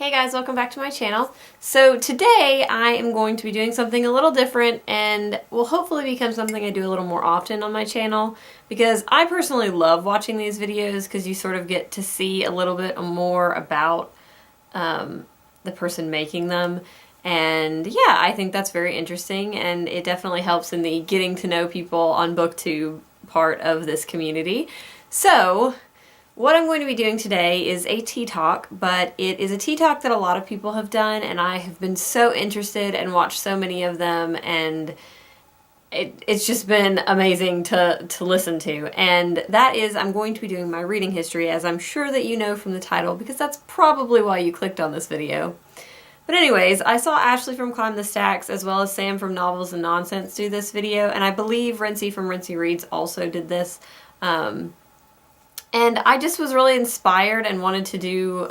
Hey guys, welcome back to my channel. So today I am going to be doing something a little different and will hopefully become something I do a little more often on my channel, because I personally love watching these videos because you sort of get to see a little bit more about the person making them. And yeah, I think that's very interesting, and it definitely helps in the getting to know people on BookTube part of this community. So what I'm going to be doing today is a tea talk, but it is a tea talk that a lot of people have done, and I have been so interested and watched so many of them, and it's just been amazing to listen to. And that is, I'm going to be doing my reading history, as I'm sure that you know from the title, because that's probably why you clicked on this video. But anyways, I saw Ashley from Climb the Stacks as well as Sam from Novels and Nonsense do this video, and I believe Rincey from Rincey Reads also did this. And I just was really inspired and wanted to do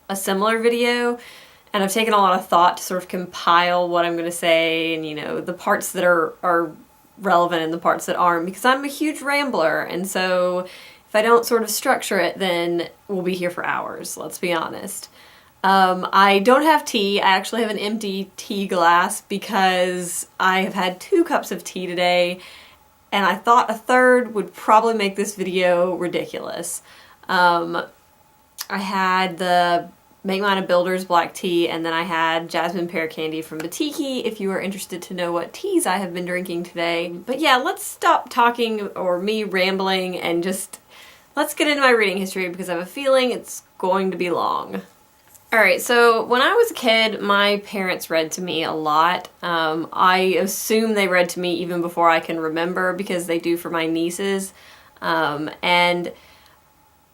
a similar video, and I've taken a lot of thought to sort of compile what I'm going to say, and you know, the parts that are relevant and the parts that aren't, because I'm a huge rambler, and so if I don't sort of structure it, then we'll be here for hours, let's be honest. I don't have tea. I actually have an empty tea glass because I have had 2 cups of tea today, and I thought a third would probably make this video ridiculous. I had the Make Mine a Builder's black tea, and then I had jasmine pear candy from Batiki, if you are interested to know what teas I have been drinking today. But yeah, let's stop talking, or me rambling, and just let's get into my reading history, because I have a feeling it's going to be long. Alright, so when I was a kid, my parents read to me a lot. I assume they read to me even before I can remember, because they do for my nieces. And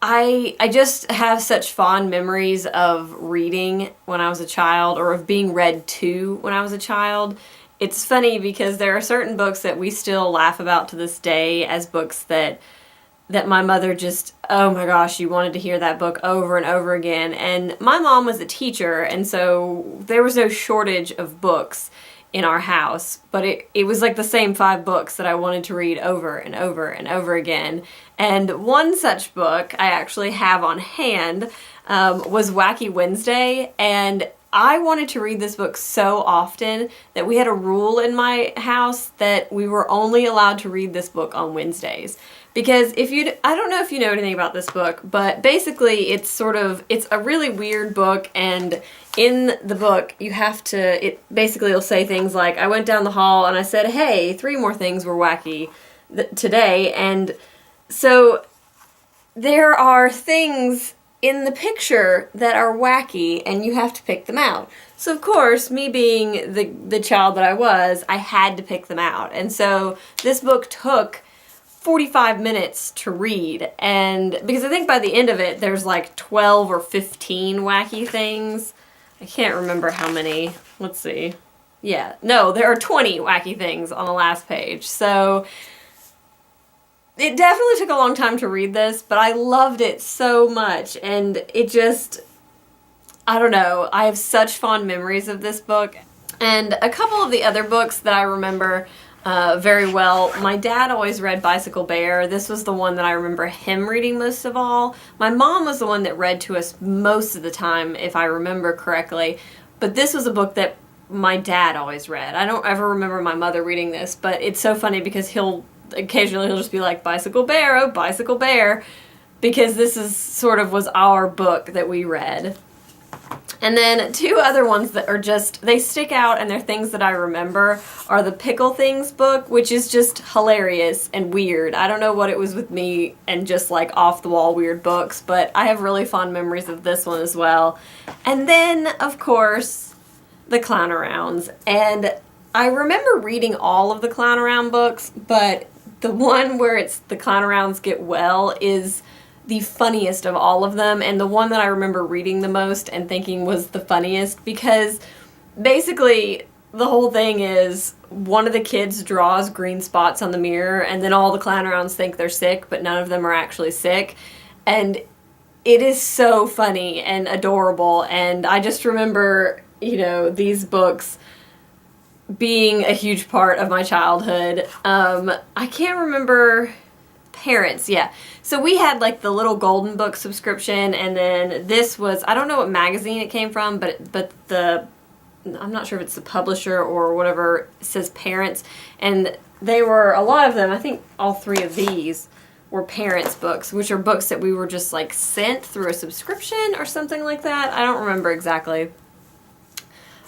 I just have such fond memories of reading when I was a child, or of being read to when I was a child. It's funny because there are certain books that we still laugh about to this day as books that my mother just, oh my gosh, you wanted to hear that book over and over again. And my mom was a teacher, and so there was no shortage of books in our house, but it was like the same 5 books that I wanted to read over and over and over again. And one such book I actually have on hand was Wacky Wednesday, and I wanted to read this book so often that we had a rule in my house that we were only allowed to read this book on Wednesdays. Because I don't know if you know anything about this book, but basically it's a really weird book, and in the book you have to, it basically will say things like, I went down the hall and I said, hey, 3 more things were wacky today, and so there are things in the picture that are wacky, and you have to pick them out. So of course, me being the child that I was, I had to pick them out, and so this book took 45 minutes to read, and because I think by the end of it there's like 12 or 15 wacky things. I can't remember how many. Let's see. Yeah, no, there are 20 wacky things on the last page. So it definitely took a long time to read this, but I loved it so much, and it just, I don't know, I have such fond memories of this book. And a couple of the other books that I remember very well. My dad always read Bicycle Bear. This was the one that I remember him reading most of all. My mom was the one that read to us most of the time, if I remember correctly. But this was a book that my dad always read. I don't ever remember my mother reading this, but it's so funny because occasionally he'll just be like, Bicycle Bear, oh, Bicycle Bear, because this was our book that we read. And then 2 other ones that are just, they stick out and they're things that I remember, are the Pickle Things book, which is just hilarious and weird. I don't know what it was with me and just like off-the-wall weird books, but I have really fond memories of this one as well. And then, of course, the Clown-Arounds. And I remember reading all of the Clown-Around books, but the one where it's the Clown-Arounds Get Well is the funniest of all of them, and the one that I remember reading the most and thinking was the funniest, because basically the whole thing is one of the kids draws green spots on the mirror, and then all the Clown-Arounds think they're sick, but none of them are actually sick, and it is so funny and adorable. And I just remember, you know, these books being a huge part of my childhood. I can't remember Parents, yeah. So we had like the little golden book subscription, and then this was, I don't know what magazine it came from, but I'm not sure if it's the publisher or whatever, it says Parents, and they were, a lot of them, I think all three of these were Parents books, which are books that we were just like sent through a subscription or something like that. I don't remember exactly.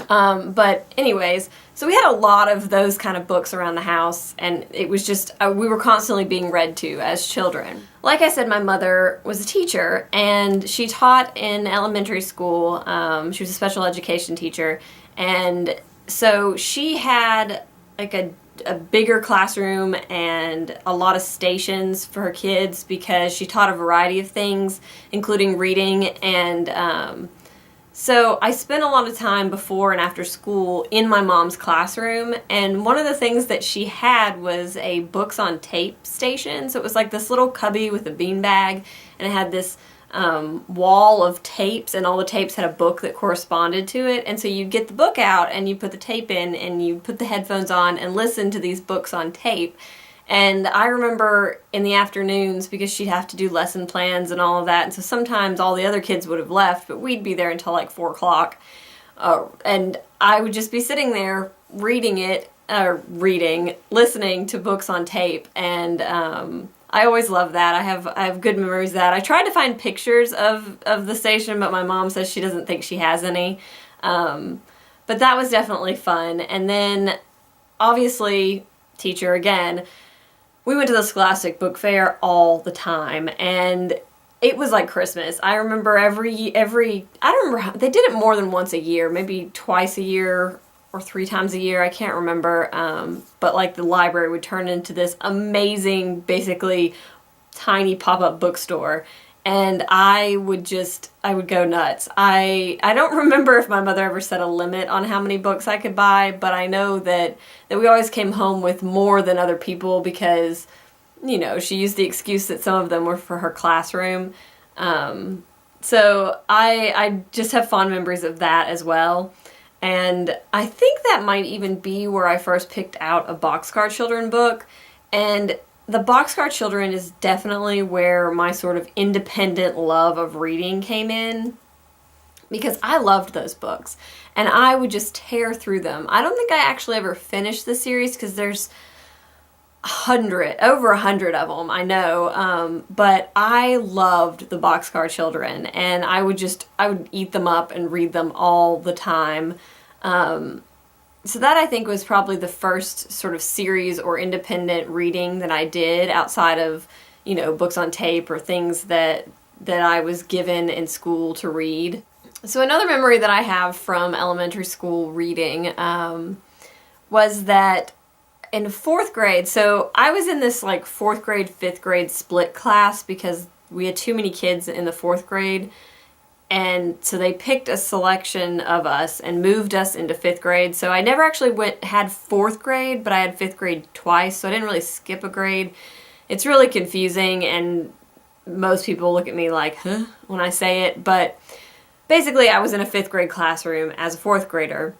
But anyways, so we had a lot of those kind of books around the house, and it was just, we were constantly being read to as children. Like I said, my mother was a teacher, and she taught in elementary school. She was a special education teacher, and so she had like a bigger classroom and a lot of stations for her kids because she taught a variety of things, including reading, and so I spent a lot of time before and after school in my mom's classroom, and one of the things that she had was a books on tape station. So it was like this little cubby with a beanbag, and it had this wall of tapes, and all the tapes had a book that corresponded to it. And so you'd get the book out and you put the tape in and you put the headphones on and listen to these books on tape. And I remember in the afternoons, because she'd have to do lesson plans and all of that, and so sometimes all the other kids would have left, but we'd be there until like 4 o'clock. And I would just be sitting there listening to books on tape, and I always loved that. I have good memories of that. I tried to find pictures of the station, but my mom says she doesn't think she has any. But that was definitely fun. And then, obviously, teacher again, we went to the Scholastic Book Fair all the time, and it was like Christmas. I remember I don't remember, they did it more than once a year, maybe twice a year or 3 times a year, I can't remember, but like the library would turn into this amazing, basically tiny pop-up bookstore, and I would go nuts. I don't remember if my mother ever set a limit on how many books I could buy, but I know that we always came home with more than other people because, you know, she used the excuse that some of them were for her classroom. So I just have fond memories of that as well. And I think that might even be where I first picked out a Boxcar Children book. And the Boxcar Children is definitely where my sort of independent love of reading came in, because I loved those books and I would just tear through them. I don't think I actually ever finished the series because there's over 100 of them, I know, but I loved the Boxcar Children, and I would eat them up and read them all the time. So that, I think, was probably the first sort of series or independent reading that I did outside of, you know, books on tape or things that I was given in school to read. So another memory that I have from elementary school reading was that in 4th grade, so I was in this like 4th grade, 5th grade split class because we had too many kids in the 4th grade. And so they picked a selection of us and moved us into 5th grade. So I never actually had 4th grade, but I had 5th grade twice, so I didn't really skip a grade. It's really confusing, and most people look at me like, huh, when I say it. But basically, I was in a 5th grade classroom as a 4th grader,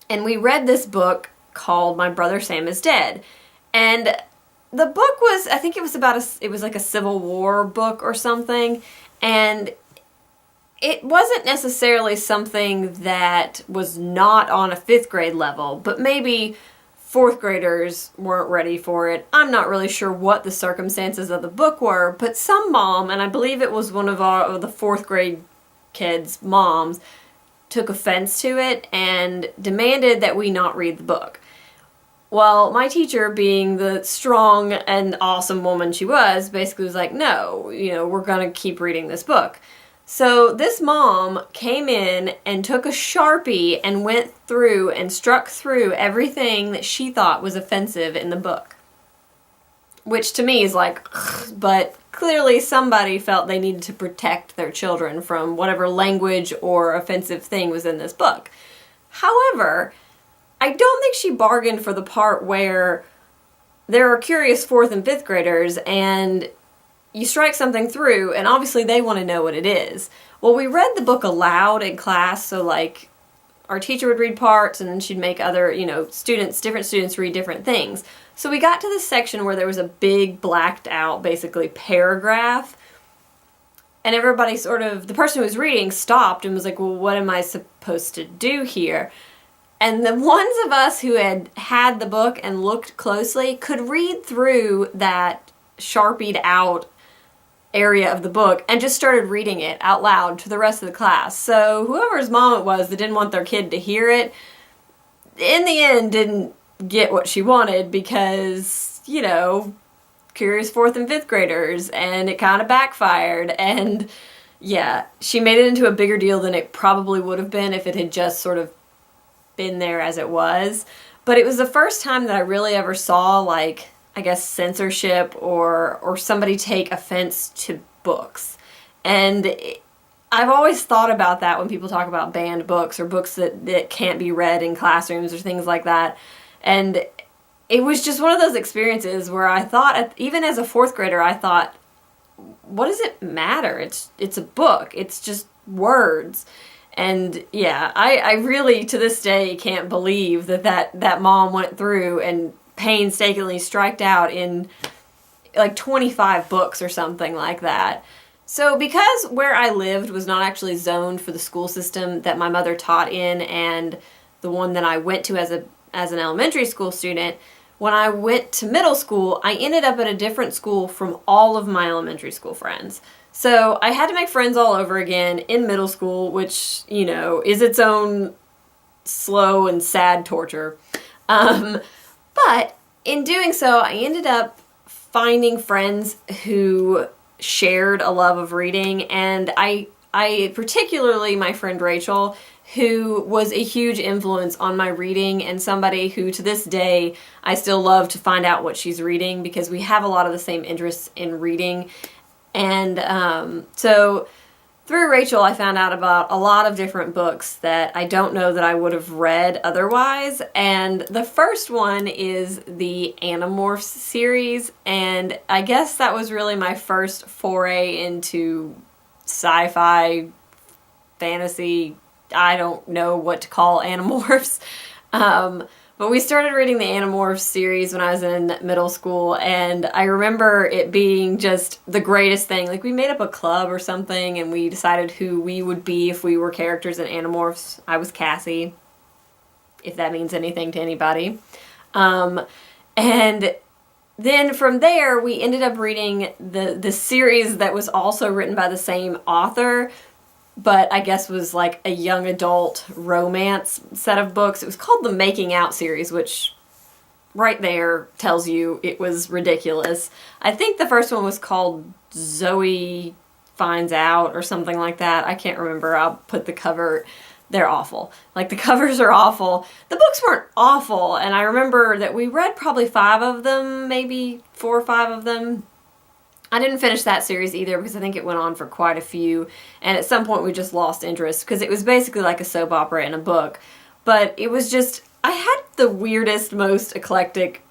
and we read this book called My Brother Sam is Dead. And the book was, I think it was it was like a Civil War book or something, and it wasn't necessarily something that was not on a 5th grade level, but maybe 4th graders weren't ready for it. I'm not really sure what the circumstances of the book were, but some mom, and I believe it was one of the 4th grade kids' moms, took offense to it and demanded that we not read the book. Well, my teacher, being the strong and awesome woman she was, basically was like, no, you know, we're going to keep reading this book. So this mom came in and took a Sharpie and went through and struck through everything that she thought was offensive in the book. Which to me is like, ugh, but clearly somebody felt they needed to protect their children from whatever language or offensive thing was in this book. However, I don't think she bargained for the part where there are curious 4th and 5th graders and you strike something through, and obviously they want to know what it is. Well, we read the book aloud in class, so like our teacher would read parts, and then she'd make other, different students read different things. So we got to this section where there was a big blacked out, basically, paragraph. And everybody the person who was reading stopped and was like, well, what am I supposed to do here? And the ones of us who had the book and looked closely could read through that Sharpied out area of the book and just started reading it out loud to the rest of the class. So whoever's mom it was that didn't want their kid to hear it, in the end didn't get what she wanted because, curious 4th and 5th graders, and it kind of backfired. And yeah, she made it into a bigger deal than it probably would have been if it had just sort of been there as it was. But it was the first time that I really ever saw, like, I guess, censorship or somebody take offense to books. And I've always thought about that when people talk about banned books or books that can't be read in classrooms or things like that. And it was just one of those experiences where I thought, even as a 4th grader, I thought, what does it matter? It's a book. It's just words. And yeah, I really, to this day, can't believe that mom went through and painstakingly striked out in like 25 books or something like that. So because where I lived was not actually zoned for the school system that my mother taught in and the one that I went to as an elementary school student, when I went to middle school, I ended up at a different school from all of my elementary school friends. So I had to make friends all over again in middle school, which, is its own slow and sad torture. But in doing so, I ended up finding friends who shared a love of reading, and I particularly my friend Rachel, who was a huge influence on my reading and somebody who to this day I still love to find out what she's reading because we have a lot of the same interests in reading. And so through Rachel I found out about a lot of different books that I don't know that I would have read otherwise. And the first one is the Animorphs series, and I guess that was really my first foray into sci-fi, fantasy. I don't know what to call Animorphs. But we started reading the Animorphs series when I was in middle school, and I remember it being just the greatest thing. Like, we made up a club or something, and we decided who we would be if we were characters in Animorphs. I was Cassie, if that means anything to anybody. And then from there, we ended up reading the series that was also written by the same author, but I guess was like a young adult romance set of books. It was called the Making Out series, which right there tells you it was ridiculous. I think the first one was called Zoe Finds Out or something like that. I can't remember. I'll put the cover. They're awful. Like, the covers are awful. The books weren't awful, and I remember that we read probably 5 of them, maybe 4 or 5 of them. I didn't finish that series either because I think it went on for quite a few, and at some point we just lost interest because it was basically like a soap opera in a book. But it was just, I had the weirdest, most eclectic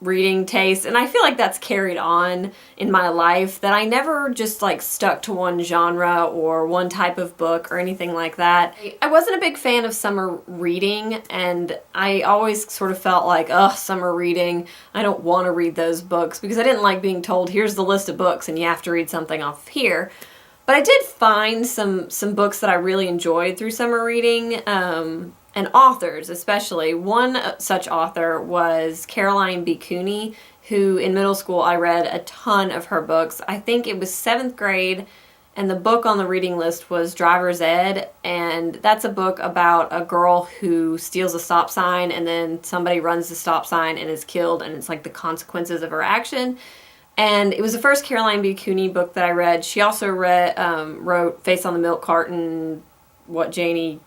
reading taste, and I feel like that's carried on in my life, that I never just like stuck to one genre or one type of book or anything like that. I wasn't a big fan of summer reading, and I always sort of felt like, ugh, summer reading, I don't want to read those books, because I didn't like being told, here's the list of books and you have to read something off here. But I did find some books that I really enjoyed through summer reading, and authors especially. One such author was Caroline B. Cooney, who in middle school I read a ton of her books. I think it was 7th grade, and the book on the reading list was Driver's Ed, and that's a book about a girl who steals a stop sign and then somebody runs the stop sign and is killed, and it's like the consequences of her action. And it was the first Caroline B. Cooney book that I read. She also wrote Face on the Milk Carton, What Janie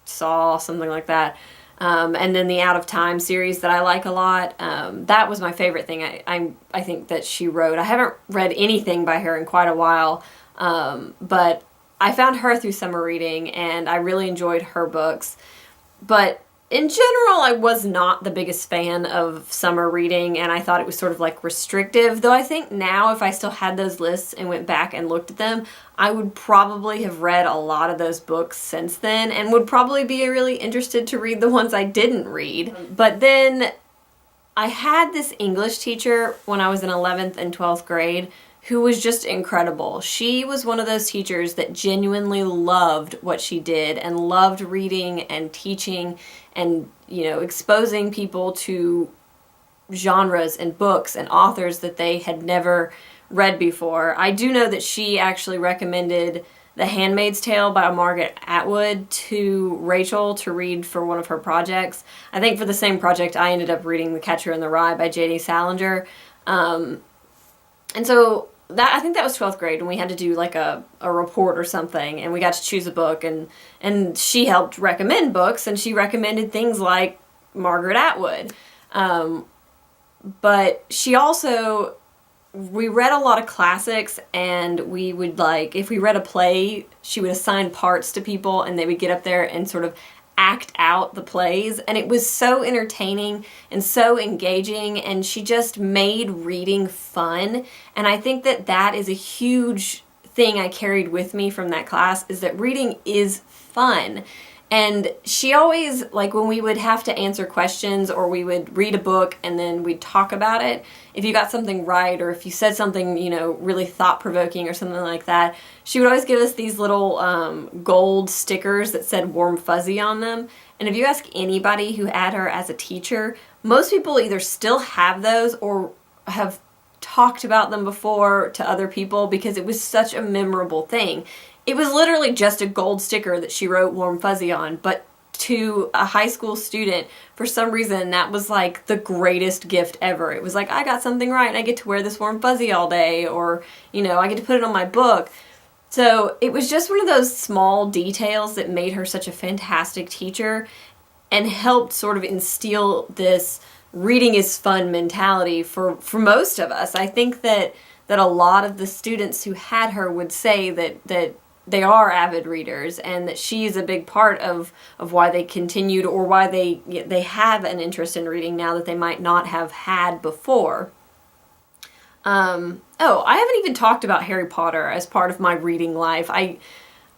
Saw, something like that. And then the Out of Time series that I like a lot. That was my favorite thing I think that she wrote. I haven't read anything by her in quite a while, but I found her through summer reading, and I really enjoyed her books. But in general, I was not the biggest fan of summer reading, and I thought it was sort of like restrictive, though I think now if I still had those lists and went back and looked at them, I would probably have read a lot of those books since then and would probably be really interested to read the ones I didn't read. But then I had this English teacher when I was in 11th and 12th grade who was just incredible. She was one of those teachers that genuinely loved what she did and loved reading and teaching and, you know, exposing people to genres and books and authors that they had never read before. I do know that she actually recommended The Handmaid's Tale by Margaret Atwood to Rachel to read for one of her projects. I think for the same project I ended up reading The Catcher in the Rye by J.D. Salinger. And so I think that was 12th grade, and we had to do like a report or something, and we got to choose a book, and she helped recommend books, and she recommended things like Margaret Atwood. But she also, we read a lot of classics, and we would like, if we read a play, she would assign parts to people, and they would get up there and sort of act out the plays, and it was so entertaining and so engaging, and she just made reading fun. And I think that that is a huge thing I carried with me from that class, is that reading is fun. And she always, like when we would have to answer questions or we would read a book and then we'd talk about it, if you got something right or if you said something, you know, really thought-provoking or something like that, she would always give us these little gold stickers that said warm fuzzy on them. And if you ask anybody who had her as a teacher, most people either still have those or have talked about them before to other people because it was such a memorable thing. It was literally just a gold sticker that she wrote warm fuzzy on, but to a high school student, for some reason, that was like the greatest gift ever. It was like, I got something right and I get to wear this warm fuzzy all day, or, you know, I get to put it on my book. So it was just one of those small details that made her such a fantastic teacher and helped sort of instill this reading is fun mentality for most of us. I think that a lot of the students who had her would say that they are avid readers, and that she's a big part of why they continued, or why they have an interest in reading now that they might not have had before. I haven't even talked about Harry Potter as part of my reading life. I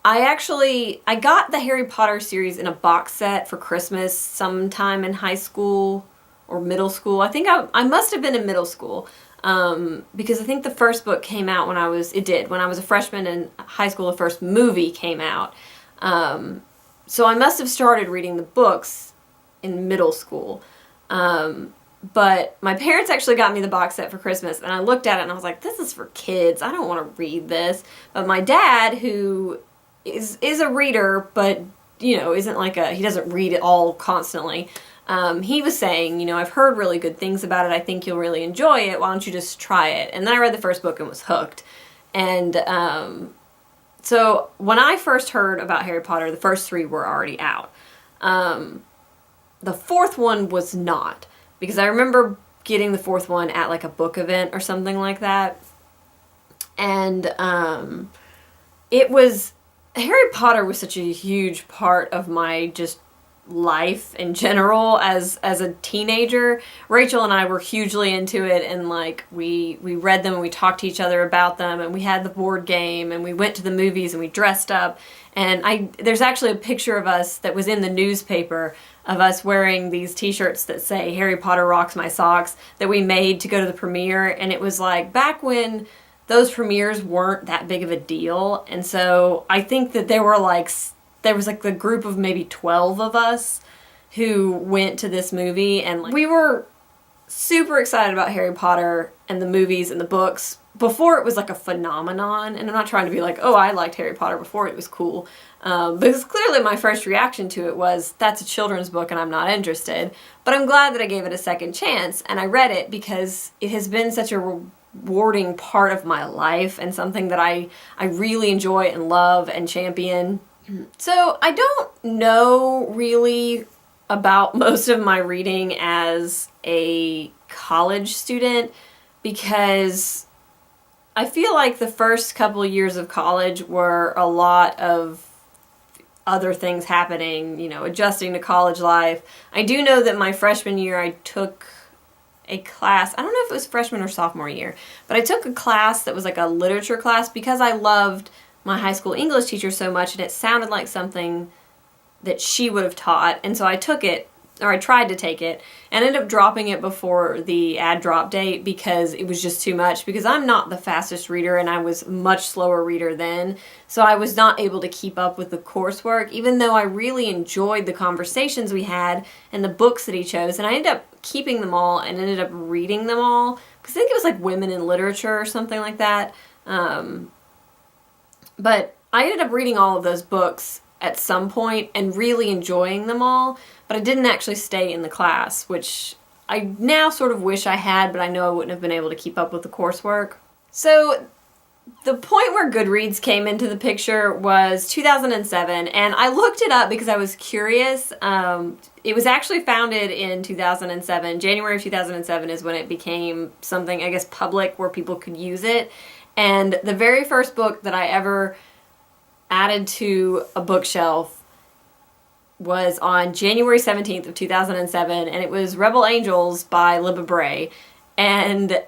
got the Harry Potter series in a box set for Christmas sometime in high school or middle school. I think I must have been in middle school. Because I think the first book came out when I was a freshman in high school. The first movie came out. So I must have started reading the books in middle school. But my parents actually got me the box set for Christmas, and I looked at it and I was like, this is for kids. I don't want to read this. But my dad, who is a reader, but, you know, isn't like he doesn't read it all constantly. He was saying, you know, I've heard really good things about it. I think you'll really enjoy it. Why don't you just try it? And then I read the first book and was hooked. And so when I first heard about Harry Potter, the first 3 were already out. The 4th one was not, because I remember getting the 4th one at like a book event or something like that. And Harry Potter was such a huge part of my just life in general as a teenager. Rachel and I were hugely into it, and like we read them and we talked to each other about them, and we had the board game, and we went to the movies and we dressed up. And there's actually a picture of us that was in the newspaper of us wearing these t-shirts that say Harry Potter rocks my socks, that we made to go to the premiere. And it was like back when those premieres weren't that big of a deal, and so I think that there was like the group of maybe 12 of us who went to this movie, and like, we were super excited about Harry Potter and the movies and the books before it was like a phenomenon. And I'm not trying to be like, oh, I liked Harry Potter before it was cool. Because clearly my first reaction to it was, that's a children's book and I'm not interested. But I'm glad that I gave it a second chance, and I read it because it has been such a rewarding part of my life and something that I really enjoy and love and champion. So I don't know really about most of my reading as a college student, because I feel like the first couple of years of college were a lot of other things happening, you know, adjusting to college life. I do know that my freshman year I took a class, I don't know if it was freshman or sophomore year, but I took a class that was like a literature class because I loved my high school English teacher so much, and it sounded like something that she would have taught, and so I took it, or I tried to take it, and ended up dropping it before the ad drop date because it was just too much, because I'm not the fastest reader and I was a much slower reader then, so I was not able to keep up with the coursework, even though I really enjoyed the conversations we had and the books that he chose, and I ended up keeping them all and ended up reading them all, because I think it was like Women in Literature or something like that, but I ended up reading all of those books at some point and really enjoying them all, but I didn't actually stay in the class, which I now sort of wish I had, but I know I wouldn't have been able to keep up with the coursework. So the point where Goodreads came into the picture was 2007, and I looked it up because I was curious. It was actually founded in 2007. January of 2007 is when it became something, I guess, public where people could use it. And the very first book that I ever added to a bookshelf was on January 17th of 2007, and it was Rebel Angels by Libba Bray. And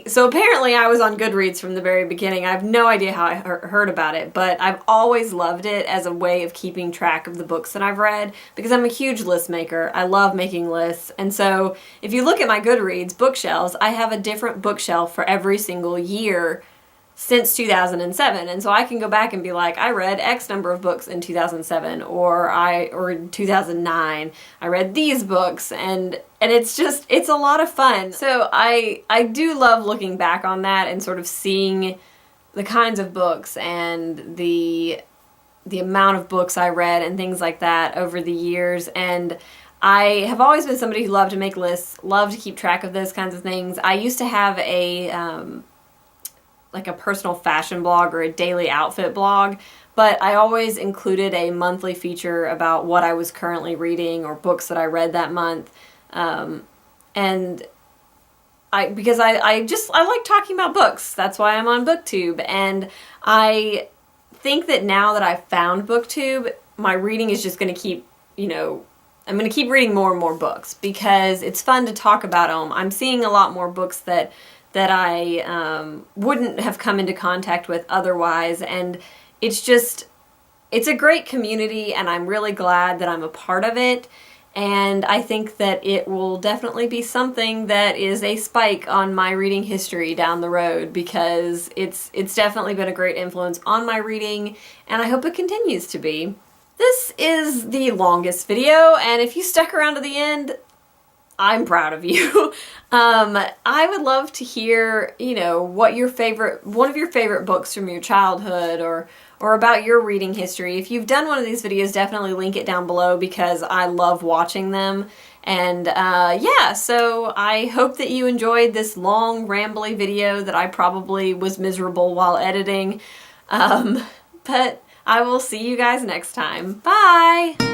so apparently I was on Goodreads from the very beginning. I have no idea how I heard about it, but I've always loved it as a way of keeping track of the books that I've read, because I'm a huge list maker. I love making lists, and so if you look at my Goodreads bookshelves, I have a different bookshelf for every single year since 2007, and so I can go back and be like, I read X number of books in 2007, or in 2009, I read these books, and it's a lot of fun. So I do love looking back on that and sort of seeing the kinds of books and the amount of books I read and things like that over the years, and I have always been somebody who loved to make lists, loved to keep track of those kinds of things. I used to have like a personal fashion blog or a daily outfit blog, but I always included a monthly feature about what I was currently reading or books that I read that month. And because I like talking about books. That's why I'm on BookTube. And I think that now that I've found BookTube, my reading is just going to keep, I'm going to keep reading more and more books because it's fun to talk about them. I'm seeing a lot more books that I wouldn't have come into contact with otherwise, and it's a great community, and I'm really glad that I'm a part of it, and I think that it will definitely be something that is a spike on my reading history down the road, because it's definitely been a great influence on my reading, and I hope it continues to be. This is the longest video, and if you stuck around to the end, I'm proud of you. I would love to hear, what one of your favorite books from your childhood or about your reading history. If you've done one of these videos, definitely link it down below because I love watching them. And yeah, so I hope that you enjoyed this long, rambly video that I probably was miserable while editing. But I will see you guys next time. Bye!